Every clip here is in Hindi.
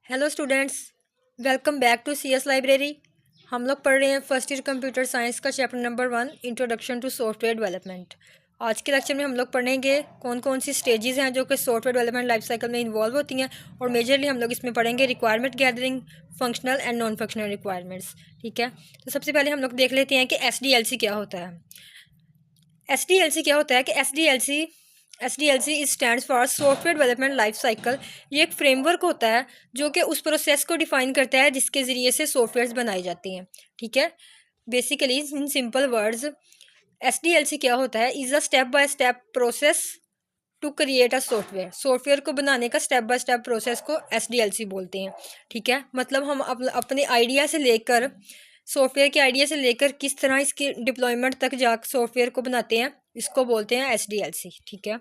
Hello students, welcome back to CS library. हम लोग पढ़ रहे हैं फर्स्ट ईयर कंप्यूटर साइंस का chapter number 1 introduction to software development. आज के लेक्चर में हम लोग पढ़ेंगे कौन कौन सी स्टेजेस हैं जो कि सॉफ्टवेयर डेवलपमेंट लाइफ साइकिल में इन्वॉल्व होती हैं, और मेजरली हम लोग इसमें पढ़ेंगे requirement gathering, functional and non functional requirements. ठीक है, तो सबसे पहले हम लोग देख लेते हैं कि एसडीएलसी क्या होता है। एसडीएलसी क्या होता है कि SDLC is stands for software development life cycle. ये एक फ्रेमवर्क होता है जो कि उस प्रोसेस को डिफाइन करता है जिसके ज़रिए से सॉफ्टवेयर्स बनाई जाती हैं। ठीक है, basically in simple words SDLC क्या होता है, is a step by step process to create a software को बनाने का स्टेप बाय स्टेप प्रोसेस को एसडीएलसी बोलते हैं। ठीक है, मतलब हम अपने आइडिया से लेकर सॉफ्टवेयर के आइडिया से लेकर किस तरह इसकी डिप्लॉयमेंट तक जा सॉफ्टवेयर को बनाते हैं, इसको बोलते हैं एसडीएलसी। ठीक है,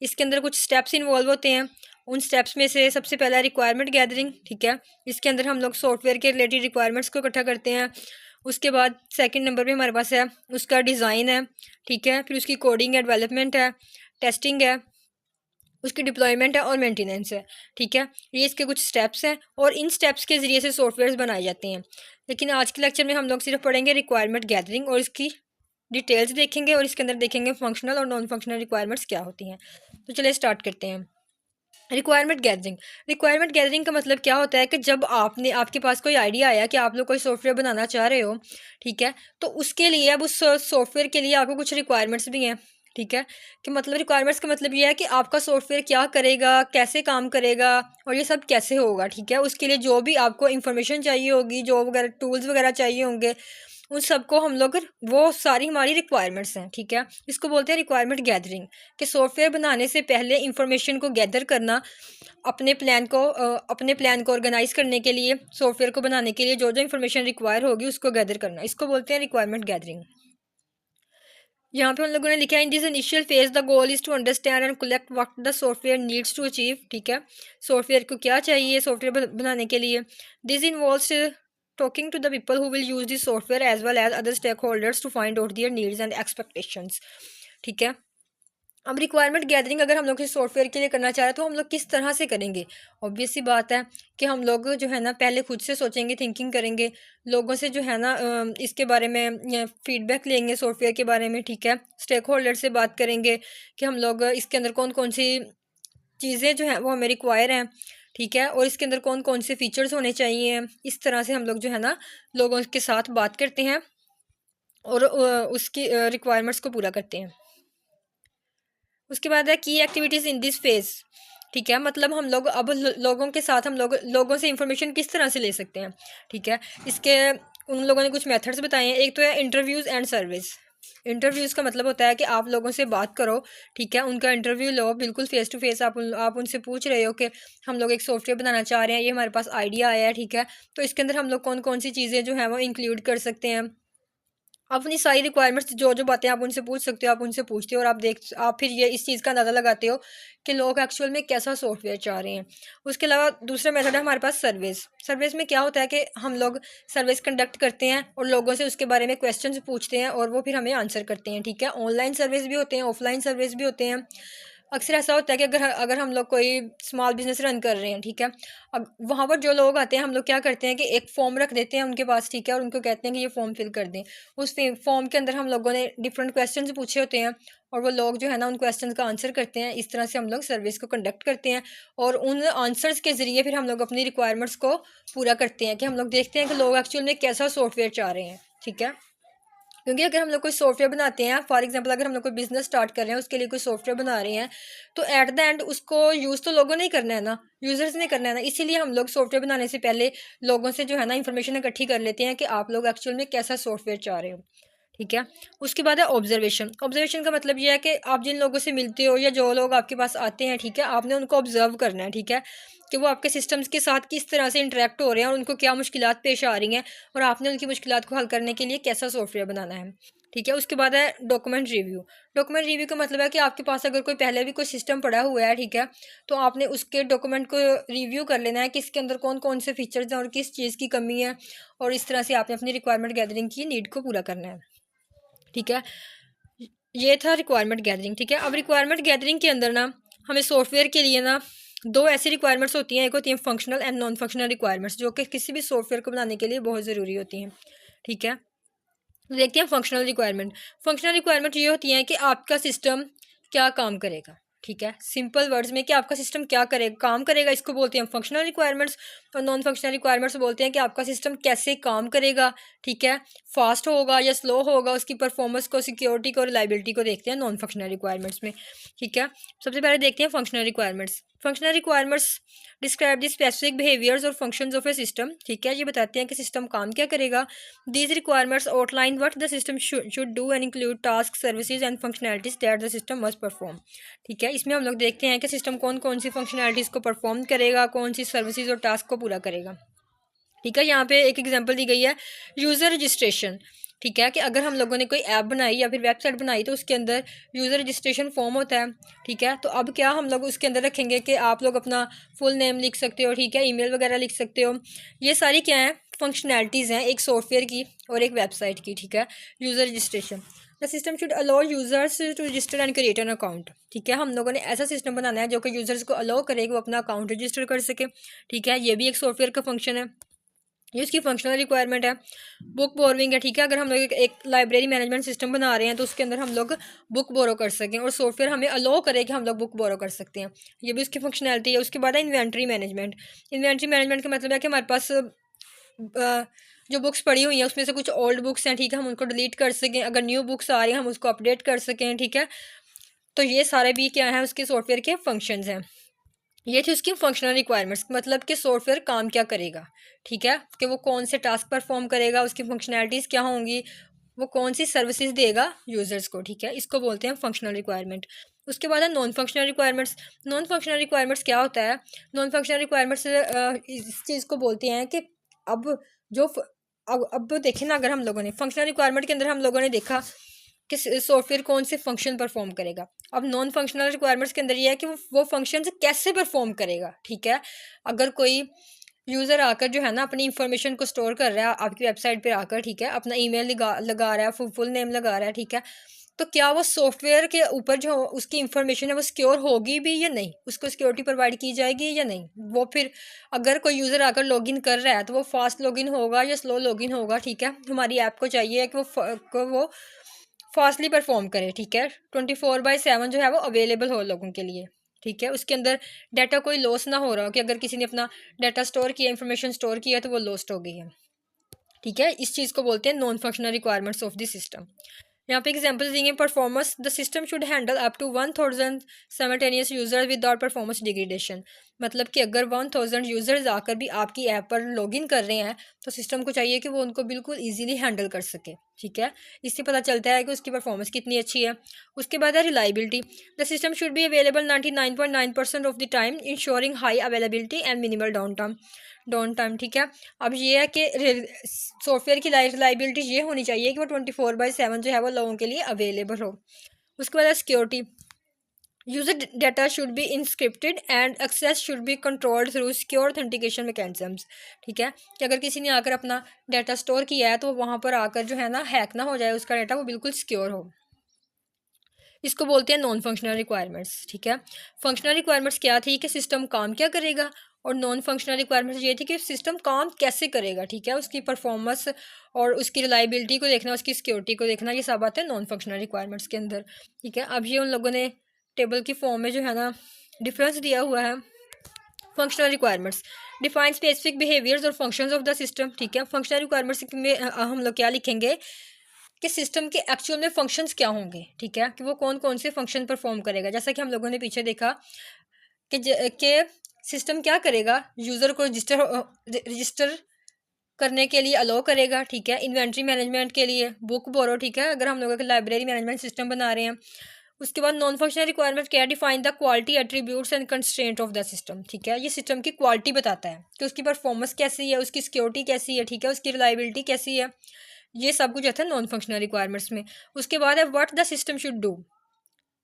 इसके अंदर कुछ स्टेप्स इन्वॉल्व होते हैं। उन स्टेप्स में से सबसे पहला रिक्वायरमेंट गैदरिंग। ठीक है, इसके अंदर हम लोग सॉफ्टवेयर के रिलेटेड रिक्वायरमेंट्स को इकट्ठा करते हैं। उसके बाद सेकंड नंबर पे हमारे पास है उसका डिज़ाइन है। ठीक है, फिर उसकी कोडिंग है, डेवलपमेंट है, टेस्टिंग है, उसकी डिप्लॉयमेंट है और मेंटेनेंस है। ठीक है, ये इसके कुछ स्टेप्स हैं और इन स्टेप्स के ज़रिए से सॉफ्टवेयर बनाए जाते हैं। लेकिन आज के लेक्चर में हम लोग सिर्फ पढ़ेंगे रिक्वायरमेंट गैदरिंग और इसकी डिटेल्स देखेंगे, और इसके अंदर देखेंगे फंक्शनल और नॉन फंक्शनल रिक्वायरमेंट्स क्या होती हैं। तो चलिए स्टार्ट करते हैं। रिक्वायरमेंट गैदरिंग का मतलब क्या होता है कि जब आपके पास कोई आइडिया आया कि आप लोग कोई सॉफ्टवेयर बनाना चाह रहे हो। ठीक है, तो उसके लिए अब उस सॉफ्टवेयर के लिए आपको कुछ रिक्वायरमेंट्स भी हैं। ठीक है, कि मतलब रिक्वायरमेंट्स का मतलब ये है कि आपका सॉफ्टवेयर क्या करेगा, कैसे काम करेगा और ये सब कैसे होगा। ठीक है, उसके लिए जो भी आपको इन्फॉर्मेशन चाहिए होगी, जो वगैरह टूल्स वगैरह चाहिए होंगे, उन सबको हम लोग वो सारी हमारी रिक्वायरमेंट्स हैं। ठीक है, इसको बोलते हैं रिक्वायरमेंट गैदरिंग, कि सॉफ्टवेयर बनाने से पहले इंफॉर्मेशन को गैदर करना, अपने प्लान को ऑर्गेनाइज करने के लिए, सॉफ्टवेयर को बनाने के लिए जो जो इन्फॉर्मेशन रिक्वायर होगी उसको गैदर करना, इसको बोलते हैं रिक्वायरमेंट गैदरिंग। यहाँ पे उन लोगों ने लिखा है in this initial phase the goal is to understand and collect what the software needs to achieve. ठीक है, सॉफ्टवेयर को क्या चाहिए सॉफ्टवेयर बनाने के लिए। This involves talking to the people who will use this software as well as other stakeholders to find out their needs and expectations. ठीक है, अब रिक्वायरमेंट गैदरिंग अगर हम लोग इस सॉफ्टवेयर के लिए करना चाह रहे हैं तो हम लोग किस तरह से करेंगे। ऑब्वियस सी बात है कि हम लोग जो है ना पहले खुद से सोचेंगे, थिंकिंग करेंगे, लोगों से जो है ना इसके बारे में फीडबैक लेंगे सॉफ्टवेयर के बारे में। ठीक है, स्टेक होल्डर से बात करेंगे कि हम लोग इसके अंदर कौन कौन सी चीज़ें जो हैं वो हमें रिक्वायर हैं। ठीक है, और इसके अंदर कौन कौन से फीचर्स होने चाहिए। इस तरह से हम लोग जो है ना लोगों के साथ बात करते हैं और उसकी रिक्वायरमेंट्स को पूरा करते हैं। उसके बाद है की एक्टिविटीज़ इन दिस फेज। ठीक है, मतलब हम लोग अब लोगों के साथ हम लोगों से इंफॉर्मेशन किस तरह से ले सकते हैं। ठीक है, इसके उन लोगों ने कुछ मेथड्स बताए हैं। एक तो है इंटरव्यूज़ एंड सर्विस। इंटरव्यूज़ का मतलब होता है कि आप लोगों से बात करो। ठीक है, उनका इंटरव्यू लो, बिल्कुल फेस टू फेस आप उनसे पूछ रहे हो कि हम लोग एक सॉफ्टवेयर बनाना चाह रहे हैं, ये हमारे पास आइडिया आया है। ठीक है, तो इसके अंदर हम लोग कौन कौन सी चीज़ें जो हैं वो इंक्लूड कर सकते हैं। अपनी सारी रिक्वायरमेंट्स जो जो बातें आप उनसे पूछ सकते हो आप उनसे पूछते हो, और आप फिर ये इस चीज़ का अंदाज़ा लगाते हो कि लोग एक्चुअल में कैसा सॉफ्टवेयर चाह रहे हैं। उसके अलावा दूसरा मेथड है हमारे पास सर्विस। सर्विस में क्या होता है कि हम लोग सर्विस कंडक्ट करते हैं और लोगों से उसके बारे में क्वेश्चन पूछते हैं और वो फिर हमें आंसर करते हैं। ठीक है, ऑनलाइन सर्विस भी होते हैं, ऑफलाइन सर्विस भी होते हैं। अक्सर ऐसा होता है कि अगर अगर हम लोग कोई स्मॉल बिजनेस रन कर रहे हैं। ठीक है, अब वहाँ पर जो लोग आते हैं हम लोग क्या करते हैं कि एक फॉर्म रख देते हैं उनके पास। ठीक है, और उनको कहते हैं कि ये फॉर्म फिल कर दें। उस फॉर्म के अंदर हम लोगों ने डिफरेंट क्वेश्चंस पूछे होते हैं और वो लोग जो है ना उन क्वेश्चंस का आंसर करते हैं। इस तरह से हम लोग सर्विस को कंडक्ट करते हैं और उन आंसर्स के ज़रिए फिर हम लोग अपनी रिक्वायरमेंट्स को पूरा करते हैं, कि हम लोग देखते हैं कि लोग एक्चुअल में कैसा सॉफ्टवेयर चाह रहे हैं। ठीक है, क्योंकि अगर हम लोग कोई सॉफ्टवेयर बनाते हैं, फॉर एग्जांपल अगर हम लोग कोई बिजनेस स्टार्ट कर रहे हैं, उसके लिए कोई सॉफ्टवेयर बना रहे हैं, तो एट द एंड उसको यूज़ तो लोगों ने ही करना है ना, यूज़र्स ने करना है ना। इसीलिए हम लोग सॉफ्टवेयर बनाने से पहले लोगों से जो है ना इन्फॉर्मेशन इकट्ठी कर लेते हैं कि आप लोग एक्चुअल में कैसा सॉफ्टवेयर चाह रहे हो। ठीक है, उसके बाद है ऑब्जर्वेशन। ऑब्जर्वेशन का मतलब ये है कि आप जिन लोगों से मिलते हो या जो लोग आपके पास आते हैं, ठीक है, आपने उनको ऑब्जर्व करना है। ठीक है, कि वो आपके सिस्टम्स के साथ किस तरह से इंटरेक्ट हो रहे हैं और उनको क्या मुश्किलात पेश आ रही हैं, और आपने उनकी मुश्किलात को हल करने के लिए कैसा सॉफ्टवेयर बनाना है। ठीक है, उसके बाद है डॉक्यूमेंट रिव्यू। डॉक्यूमेंट रिव्यू का मतलब है कि आपके पास अगर कोई पहले भी कोई सिस्टम पड़ा हुआ है, ठीक है, तो आपने उसके डॉक्यूमेंट को रिव्यू कर लेना है कि इसके अंदर कौन कौन से फीचर्स हैं और किस चीज़ की कमी है, और इस तरह से आपने अपनी रिक्वायरमेंट गैदरिंग की नीड को पूरा करना है। ठीक है, ये था रिक्वायरमेंट गैदरिंग। ठीक है, अब रिक्वायरमेंट गैदरिंग के अंदर ना हमें सॉफ्टवेयर के लिए ना दो ऐसी रिक्वायरमेंट्स होती हैं, एक होती हैं functional and non functional requirements, जो कि किसी भी सॉफ्टवेयर को बनाने के लिए बहुत ज़रूरी होती हैं। ठीक है, तो देखते हैं फंक्शनल रिक्वायरमेंट। फंक्शनल रिक्वायरमेंट ये होती हैं कि आपका सिस्टम क्या काम करेगा। ठीक है, सिंपल वर्ड्स में कि आपका सिस्टम क्या करेगा, काम करेगा, इसको बोलते हैं फंक्शनल रिक्वायरमेंट्स। और नॉन फंक्शनल रिक्वायरमेंट्स बोलते हैं कि आपका सिस्टम कैसे काम करेगा। ठीक है, फास्ट होगा या स्लो होगा, उसकी परफॉर्मेंस को, सिक्योरिटी को, रिलायबिलिटी को देखते हैं नॉन फंक्शनल रिक्वायरमेंट्स में। ठीक है, सबसे पहले देखते हैं functional requirements. Functional requirements describe the specific behaviours और फंक्शंस ऑफ ए सिस्टम। ठीक है, ये बताते हैं कि सिस्टम काम क्या करेगा। These requirements outline what the system should do and include task, services and functionalities that the system must perform. ठीक है, इसमें हम लोग देखते हैं कि सिस्टम कौन कौन सी फंक्शनैलिटीज़ को परफॉर्म करेगा, कौन सी सर्विसेज और टास्क को पूरा करेगा। ठीक है, यहाँ पे एक एग्जांपल दी गई है यूज़र रजिस्ट्रेशन। ठीक है, कि अगर हम लोगों ने कोई ऐप बनाई या फिर वेबसाइट बनाई तो उसके अंदर यूज़र रजिस्ट्रेशन फॉर्म होता है। ठीक है, तो अब क्या हम लोग उसके अंदर रखेंगे कि आप लोग अपना फुल नेम लिख सकते हो। ठीक है, ईमेल वगैरह लिख सकते हो। ये सारी क्या है, फंक्शनैलिटीज़ हैं एक सॉफ्टवेयर की और एक वेबसाइट की। ठीक है, user registration, the system should allow users to register and create an account. ठीक है, हम लोगों ने ऐसा सिस्टम बनाना है जो कि यूजर्स को अलाउ करे कि वो अपना अकाउंट रजिस्टर कर सके। ठीक है, ये भी एक सॉफ्टवेयर का फंक्शन है, ये उसकी फंक्शनल रिक्वायरमेंट है। बुक बोरोइंग है। ठीक है, अगर हम लोग एक लाइब्रेरी मैनेजमेंट सिस्टम बना रहे हैं तो उसके अंदर हम लोग बुक बोरो कर सकें और सॉफ्टवेयर हमें अलाउ करे कि हम लोग बुक बोरो कर सकते हैं, ये भी उसकी फंक्शनैलिटी है। उसके बाद है इन्वेंट्री मैनेजमेंट। इन्वेंट्री मैनेजमेंट का मतलब है कि हमारे पास जो बुक्स पड़ी हुई हैं उसमें से कुछ ओल्ड बुक्स हैं। ठीक है, हम उनको डिलीट कर सकें, अगर न्यू बुक्स आ रही हैं हम उसको अपडेट कर सकें। ठीक है, तो ये सारे भी क्या हैं, उसके सॉफ्टवेयर के फंक्शंस हैं। ये थी उसकी फंक्शनल रिक्वायरमेंट्स, मतलब कि सॉफ्टवेयर काम क्या करेगा। ठीक है, कि वो कौन से टास्क परफॉर्म करेगा, उसकी फंक्शनैलिटीज़ क्या होंगी, वो कौन सी सर्विसेज देगा यूजर्स को। ठीक है, इसको बोलते हैं फंक्शनल रिक्वायरमेंट। उसके बाद है non functional requirements. Non functional requirements क्या होता है, नॉन फंक्शनल रिक्वायरमेंट्स इस चीज़ को बोलते हैं कि अब जो अब देखें ना, अगर हम लोगों ने फंक्शनल रिक्वायरमेंट के अंदर हम लोगों ने देखा कि सॉफ्टवेयर कौन से फंक्शन परफॉर्म करेगा। अब नॉन फंक्शनल रिक्वायरमेंट्स के अंदर ये है कि वो फंक्शन कैसे परफॉर्म करेगा। ठीक है, अगर कोई यूज़र आकर जो है ना अपनी इंफॉर्मेशन को स्टोर कर रहा है आपकी वेबसाइट पे आकर, ठीक है, अपना ईमेल लगा रहा है, फुल नेम लगा रहा है। ठीक है, तो क्या वो सॉफ्टवेयर के ऊपर जो उसकी इंफॉर्मेशन है वो सिक्योर होगी भी या नहीं, उसको सिक्योरिटी प्रोवाइड की जाएगी या नहीं। वो फिर अगर कोई यूज़र आकर लॉगिन कर रहा है तो वो फास्ट लॉगिन होगा या स्लो लॉगिन होगा। ठीक है, हमारी ऐप को चाहिए कि वो फास्टली परफॉर्म करे। ठीक है, 24/7 जो है वो अवेलेबल हो लोगों के लिए। ठीक है, उसके अंदर डाटा कोई लॉस ना हो रहा हो कि अगर किसी ने अपना डाटा स्टोर किया, इंफॉर्मेशन स्टोर किया तो वो लॉस्ट हो गई है। ठीक है, इस चीज़ को बोलते हैं non functional requirements of the system. यहाँ पे एग्जांपल्स देंगे, performance, the system should handle up to 1000 simultaneous users without performance degradation. मतलब कि अगर 1000 यूजर्स आकर भी आपकी ऐप पर लॉगिन कर रहे हैं तो सिस्टम को चाहिए कि वो उनको बिल्कुल इजीली हैंडल कर सके। ठीक है, इससे पता चलता है कि उसकी परफॉर्मेंस कितनी अच्छी है। उसके बाद है reliability, the system should be available 99.9% of the time ensuring high availability and minimal down time. ठीक है, अब ये है कि सॉफ्टवेयर की रिलायबिलिटी ये होनी चाहिए कि वो 24/7 जो है वो लोगों के लिए अवेलेबल हो। उसके बाद security, user data should be encrypted and access should be controlled through secure authentication mechanisms. ठीक है, कि अगर किसी ने आकर अपना डाटा स्टोर किया है तो वहाँ पर आकर जो है ना हैक ना हो जाए उसका डाटा, वो बिल्कुल सिक्योर हो। इसको बोलते हैं नॉन फंक्शनल रिक्वायरमेंट्स। ठीक है, फंक्शनल रिक्वायरमेंट्स क्या थी कि सिस्टम काम क्या करेगा, और नॉन फंक्शनल रिक्वायरमेंट्स ये थी कि सिस्टम काम कैसे करेगा। ठीक है, उसकी परफॉर्मेंस और उसकी रिलायबिलिटी को देखना, उसकी सिक्योरिटी को देखना, ये सब आते हैं नॉन फंक्शनल रिक्वायरमेंट्स के अंदर। ठीक है, अब ये उन लोगों ने टेबल की फॉर्म में जो है ना डिफरेंस दिया हुआ है। Functional requirements define specific behaviours और फंक्शंस ऑफ द सिस्टम। ठीक है, फंक्शनल रिक्वायरमेंट्स में हम लोग क्या लिखेंगे कि सिस्टम के एक्चुअल में फंक्शंस क्या होंगे। ठीक है, कि वो कौन कौन से फंक्शन परफॉर्म करेगा। जैसा कि हम लोगों ने पीछे देखा कि सिस्टम क्या करेगा, यूज़र को रजिस्टर करने के लिए अलाउ करेगा। ठीक है, इन्वेंट्री मैनेजमेंट के लिए बुक बोरो। ठीक है, अगर हम लोग लाइब्रेरी मैनेजमेंट सिस्टम बना रहे हैं। उसके बाद नॉन फंक्शनल रिक्वायरमेंट क्या, define the quality attributes and constraint of the system. ठीक है, ये सिस्टम की क्वालिटी बताता है कि उसकी परफॉर्मेंस कैसी है, उसकी सिक्योरिटी कैसी है। ठीक है, उसकी रिलायबिलिटी कैसी है, ये सब कुछ आता है नॉन फंक्शनल रिक्वायरमेंट्स में। उसके बाद है what the system should do.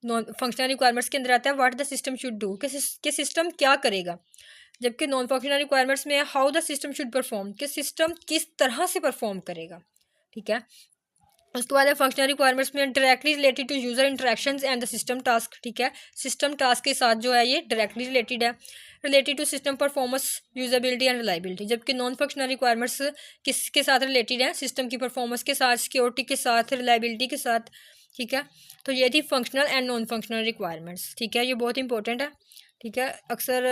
Non functional requirements के अंदर आता है what the system should do, कि सिस्टम क्या करेगा। जबकि नॉन फंक्शनल रिक्वायरमेंट्स में how the system should perform, कि सिस्टम किस तरह से परफॉर्म करेगा। ठीक है, उसके बाद है फंक्शनल रिक्वायरमेंट्स में directly related to user interactions and the system task, ठीक है। सिस्टम टास्क के साथ जो है ये डायरेक्टली रिलेटेड है, related to system performance, usability and reliability. जबकि नॉन फंक्शनल रिक्वायरमेंट्स किसके साथ रिलेटेड है? सिस्टम की परफॉर्मेंस के साथ, सिक्योरिटी के साथ, रिलायबिलिटी के साथ, ठीक है। तो ये थी functional and non functional requirements, ठीक है। ये बहुत इंपॉर्टेंट है, ठीक है। अक्सर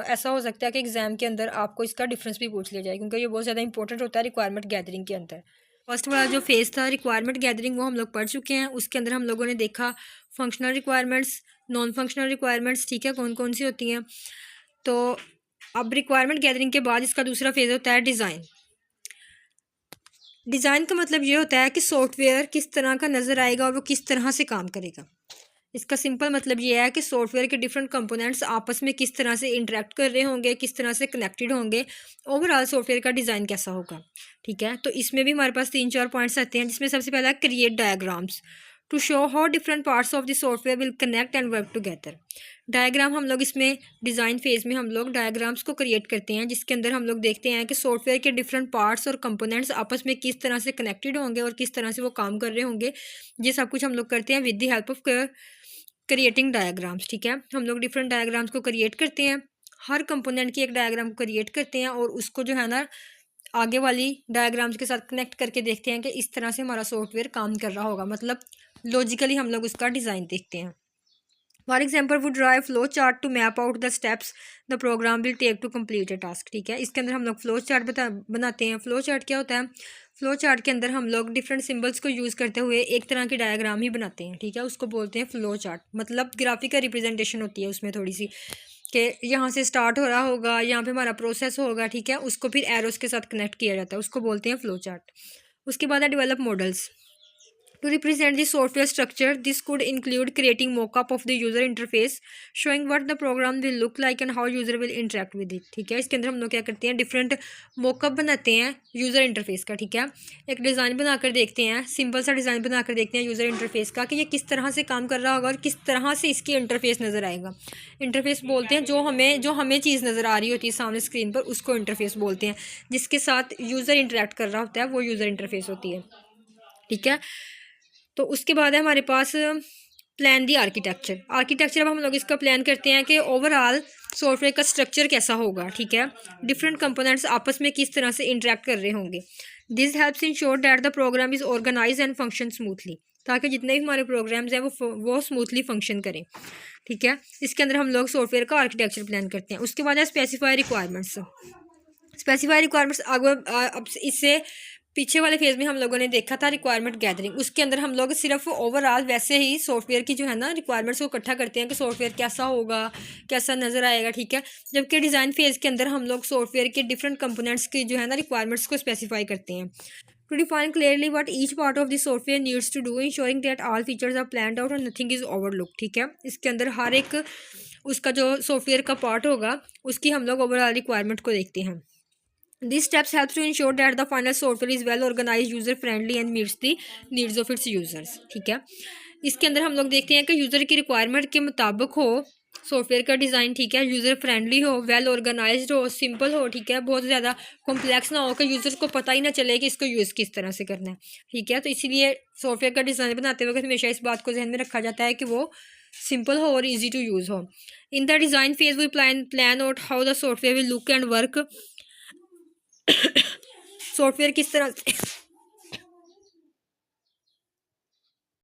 ऐसा हो सकता है कि एग्जाम के अंदर आपको इसका डिफरेंस भी पूछ लिया जाए, क्योंकि ये बहुत ज़्यादा इंपॉर्टेंट होता है रिक्वायरमेंट गैदरिंग के अंदर। फर्स्ट वाला जो फेज़ था रिक्वायरमेंट गैदरिंग, वो हम लोग पढ़ चुके हैं। उसके अंदर हम लोगों ने देखा functional requirements, non functional requirements, ठीक है, कौन कौन सी होती हैं। तो अब रिक्वायरमेंट गैदरिंग के बाद इसका दूसरा फेज़ होता है डिज़ाइन। डिज़ाइन का मतलब ये होता है कि सॉफ्टवेयर किस तरह का नज़र आएगा और वो किस तरह से काम करेगा। इसका सिंपल मतलब ये है कि सॉफ्टवेयर के डिफरेंट कंपोनेंट्स आपस में किस तरह से इंटरेक्ट कर रहे होंगे, किस तरह से कनेक्टेड होंगे, ओवरऑल सॉफ्टवेयर का डिज़ाइन कैसा होगा, ठीक है। तो इसमें भी हमारे पास 3-4 पॉइंट्स आते हैं, जिसमें सबसे पहला create diagrams to show how different parts of the software will connect and work together. Diagram हम लोग इसमें डिज़ाइन फेज़ में हम लोग डायग्राम्स को क्रिएट करते हैं, जिसके अंदर हम लोग देखते हैं कि सॉफ्टवेयर के डिफरेंट पार्ट्स और कंपोनेंट्स आपस में किस तरह से कनेक्टेड होंगे और किस तरह से वो काम कर रहे होंगे। ये सब कुछ हम लोग करते हैं with the help of creating diagrams, ठीक है। हम लोग डिफरेंट डायग्राम्स को क्रिएट करते हैं, हर कंपोनेंट की एक डायग्राम को क्रिएट करते हैं और उसको जो है ना आगे वाली डायग्राम्स के साथ कनेक्ट करके देखते हैं कि इस तरह से हमारा सॉफ्टवेयर काम कर रहा होगा, मतलब लॉजिकली हम लोग उसका डिज़ाइन देखते हैं। For example would draw a flow chart to map out the steps the program will take to complete a task, ठीक है। इसके अंदर हम लोग फ्लो चार्ट बनाते हैं। फ्लो चार्ट क्या होता है? फ्लो चार्ट के अंदर हम लोग डिफरेंट सिंबल्स को यूज़ करते हुए एक तरह की डायग्राम ही बनाते हैं, ठीक है। उसको बोलते हैं फ्लो चार्ट, मतलब ग्राफिकल रिप्रेजेंटेशन होती है उसमें थोड़ी सी, कि यहाँ से स्टार्ट हो रहा होगा, यहाँ पे हमारा प्रोसेस होगा, ठीक है। उसको फिर एरोस के साथ कनेक्ट किया जाता है, उसको बोलते हैं फ्लो चार्ट। उसके बाद है develop models to represent the software structure. This could include creating mockup of the user interface showing what the program will look like and how user will interact with it, ठीक है। इसके अंदर हम लोग क्या करते हैं, डिफरेंट मॉकअप बनाते हैं यूजर इंटरफेस का, ठीक है। एक डिज़ाइन बनाकर देखते हैं, सिंपल सा डिज़ाइन बनाकर देखते हैं यूजर इंटरफेस का कि ये किस तरह से काम कर रहा होगा और किस तरह से इसकी इंटरफेस नज़र आएगा। इंटरफेस बोलते हैं जो हमें चीज़ नज़र आ रही होती है सामने स्क्रीन पर, उसको इंटरफेस बोलते हैं। जिसके साथ यूज़र इंटरेक्ट कर रहा होता है वो यूज़र इंटरफेस होती है, ठीक है। तो उसके बाद है हमारे पास प्लान दी आर्किटेक्चर। आर्किटेक्चर अब हम लोग इसका प्लान करते हैं कि ओवरऑल सॉफ्टवेयर का स्ट्रक्चर कैसा होगा, ठीक है। डिफरेंट कंपोनेंट्स आपस में किस तरह से इंटरेक्ट कर रहे होंगे। This helps ensure that the program is organise and function smoothly, ताकि जितने भी हमारे प्रोग्राम्स हैं वो स्मूथली फंक्शन करें, ठीक है। इसके अंदर हम लोग सॉफ्टवेयर का आर्किटेक्चर प्लान करते हैं। उसके बाद है स्पेसिफाई रिक्वायरमेंट्स। स्पेसिफाई रिक्वायरमेंट्स अब इससे पीछे वाले फेज में हम लोगों ने देखा था रिक्वायरमेंट गैदरिंग। उसके अंदर हम लोग सिर्फ ओवरऑल वैसे ही सॉफ्टवेयर की जो है ना रिक्वायरमेंट्स को इकट्ठा करते हैं कि सॉफ्टवेयर कैसा होगा, कैसा नज़र आएगा, ठीक है। जबकि डिज़ाइन फेज के अंदर हम लोग सॉफ्टवेयर के डिफरेंट कंपोनेंट्स की जो है ना रिक्वायरमेंट्स को स्पेसिफाई करते हैं to define clearly what each part of the software needs to do ensuring that all features are planned out and nothing is overlook, ठीक है। इसके अंदर हर एक उसका जो सॉफ्टवेयर का पार्ट होगा उसकी हम लोग ओवरऑल रिक्वायरमेंट को देखते हैं। These steps help to ensure that the final software is well organized, user friendly and meets the needs of its users, ठीक है। इसके अंदर हम लोग देखते हैं कि यूज़र की रिक्वायरमेंट के मुताबिक हो सॉफ्टवेयर का डिज़ाइन, ठीक है। यूज़र फ्रेंडली हो, वेल ऑर्गेनाइज्ड हो, सिंपल हो, ठीक है। बहुत ज़्यादा कॉम्प्लेक्स ना हो कि यूज़र को पता ही ना चले कि इसको यूज़ किस तरह से करना है, ठीक है। तो इसीलिए सॉफ्टवेयर का डिज़ाइन बनाते वक्त हमेशा इस बात को जहन में रखा जाता है कि वो सिंपल हो और ईजी टू यूज़ हो। In the design phase we plan out how the software will look and work. Software किस तरह